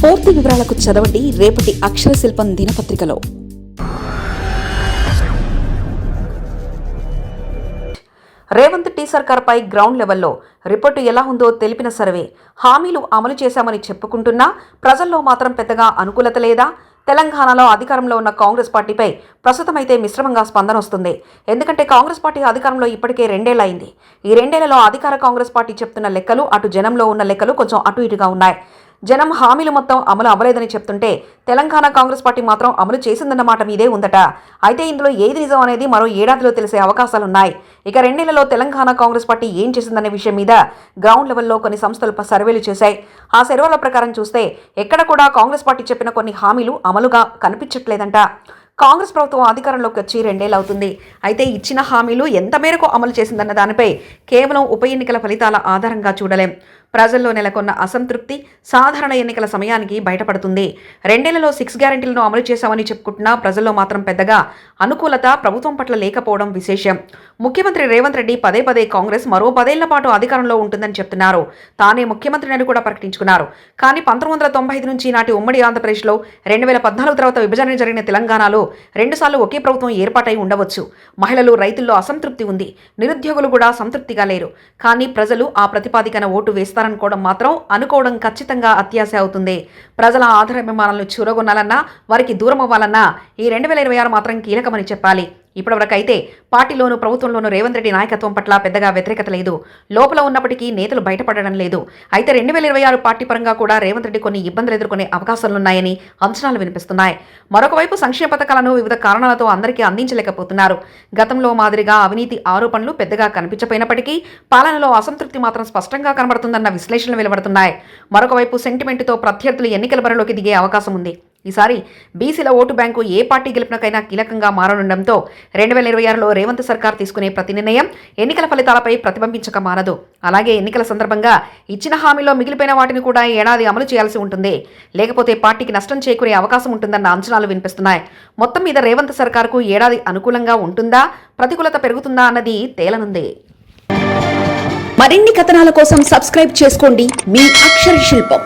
పూర్తి వివరాలకు చదవండి రేపటి అక్షర శిల్పం దినపత్రికలో. రేవంత్ టీ సర్కార్పై గ్రౌండ్ లెవెల్లో రిపోర్టు ఎలా ఉందో తెలిపిన సర్వే. హామీలు అమలు చేశామని చెప్పుకుంటున్నా ప్రజల్లో మాత్రం పెద్దగా అనుకూలత లేదా? తెలంగాణలో అధికారంలో ఉన్న కాంగ్రెస్ పార్టీపై ప్రస్తుతమైతే మిశ్రమంగా స్పందన వస్తుంది. ఎందుకంటే కాంగ్రెస్ పార్టీ అధికారంలో ఇప్పటికే 2 ఏళ్లయింది. ఈ 2 ఏళ్లలో అధికార కాంగ్రెస్ పార్టీ చెప్తున్న లెక్కలు అటు జనంలో ఉన్న లెక్కలు కొంచెం అటు ఇటుగా ఉన్నాయి. జనం హామీలు మొత్తం అమలు అవ్వలేదని చెప్తుంటే తెలంగాణ కాంగ్రెస్ పార్టీ మాత్రం అమలు చేసిందన్నమాట మీదే ఉందట. అయితే ఇందులో ఏది నిజం అనేది మరో ఏడాదిలో తెలిసే అవకాశాలున్నాయి. ఇక 2 ఏళ్లలో తెలంగాణ కాంగ్రెస్ పార్టీ ఏం చేసిందనే విషయం మీద గ్రౌండ్ లెవెల్లో కొన్ని సంస్థలు సర్వేలు చేశాయి. ఆ సర్వేల ప్రకారం చూస్తే ఎక్కడ కూడా కాంగ్రెస్ పార్టీ చెప్పిన కొన్ని హామీలు అమలుగా కనిపించట్లేదంట. కాంగ్రెస్ ప్రభుత్వం అధికారంలోకి వచ్చి 2 ఏళ్లు అవుతుంది. అయితే ఇచ్చిన హామీలు ఎంత మేరకు అమలు చేసిందన్న దానిపై కేవలం ఉప ఎన్నికల ఫలితాల ఆధారంగా చూడలేం. ప్రజల్లో నెలకొన్న అసంతృప్తి సాధారణ ఎన్నికల సమయానికి బయటపడుతుంది. 2 ఏళ్లలో 6 గ్యారెంటీలను అమలు చేశామని చెప్పుకుంటున్నా ప్రజల్లో మాత్రం పెద్దగా అనుకూలత ప్రభుత్వం పట్ల లేకపోవడం విశేషం. ముఖ్యమంత్రి రేవంత్ రెడ్డి పదే పదే కాంగ్రెస్ మరో 10 ఏళ్ల పాటు అధికారంలో ఉంటుందని చెప్తున్నారు. తానే ముఖ్యమంత్రిని కూడా ప్రకటించుకున్నారు. కానీ 1995 నుంచి నాటి ఉమ్మడి ఆంధ్రప్రదేశ్లో 2014 తర్వాత విభజన జరిగిన తెలంగాణలో 2 సార్లు ఒకే ప్రభుత్వం ఏర్పాటై ఉండవచ్చు. మహిళలు రైతుల్లో అసంతృప్తి ఉంది. నిరుద్యోగులు కూడా సంతృప్తిగా లేరు. కానీ ప్రజలు ఆ ప్రతిపాదికన ఓటు వేస్తారనుకోవడం మాత్రం అనుకోవడం ఖచ్చితంగా అత్యాశ అవుతుంది. ప్రజల ఆధారాభిమానాలను చూరగొనాలన్నా వారికి దూరం అవ్వాలన్నా ఈ 2026 మాత్రం కీలకమని చెప్పాలి. ఇప్పటివరకైతే పార్టీలోనూ ప్రభుత్వంలోనూ రేవంత్ రెడ్డి నాయకత్వం పట్ల పెద్దగా వ్యతిరేకత లేదు. లోపల ఉన్నప్పటికీ నేతలు బయటపడడం లేదు. అయితే 2026 పార్టీ పరంగా కూడా రేవంత్ రెడ్డి కొన్ని ఇబ్బందులు ఎదుర్కొనే అవకాశాలున్నాయని అంచనాలు వినిపిస్తున్నాయి. మరొక వైపు సంక్షేమ పథకాలను వివిధ కారణాలతో అందరికీ అందించలేకపోతున్నారు. గతంలో మాదిరిగా అవినీతి ఆరోపణలు పెద్దగా కనిపించపోయినప్పటికీ పాలనలో అసంతృప్తి మాత్రం స్పష్టంగా కనబడుతుందన్న విశ్లేషణలు వెలువడుతున్నాయి. మరొక వైపు సెంటిమెంటుతో ప్రత్యర్థులు ఎన్నికల బరిలోకి దిగే అవకాశం ఉంది. ఈసారి బీసీల ఓటు బ్యాంకు ఏ పార్టీ గెలుపునకైనా కీలకంగా మారనుండడంతో 2026లో రేవంత్ సర్కార్ తీసుకునే ప్రతి నిర్ణయం ఎన్నికల ఫలితాలపై ప్రతిబింబించక మానదు. అలాగే ఎన్నికల సందర్భంగా ఇచ్చిన హామీలో మిగిలిపోయిన వాటిని కూడా ఏడాది అమలు చేయాల్సి ఉంటుంది. లేకపోతే పార్టీకి నష్టం చేకూరే అవకాశం ఉంటుందన్న అంచనాలు వినిపిస్తున్నాయి. మొత్తం మీద రేవంత్ సర్కార్కు ఏడాది అనుకూలంగా ఉంటుందా, ప్రతికూలత పెరుగుతుందా అన్నది తేలనుంది. మరిన్ని కథనాల కోసం సబ్స్క్రైబ్ చేసుకోండి మీ అక్షర శిల్పం.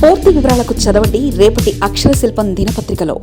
పూర్తి వివరాలకు చదవండి రేపటి అక్షర శిల్పం దినపత్రికలో.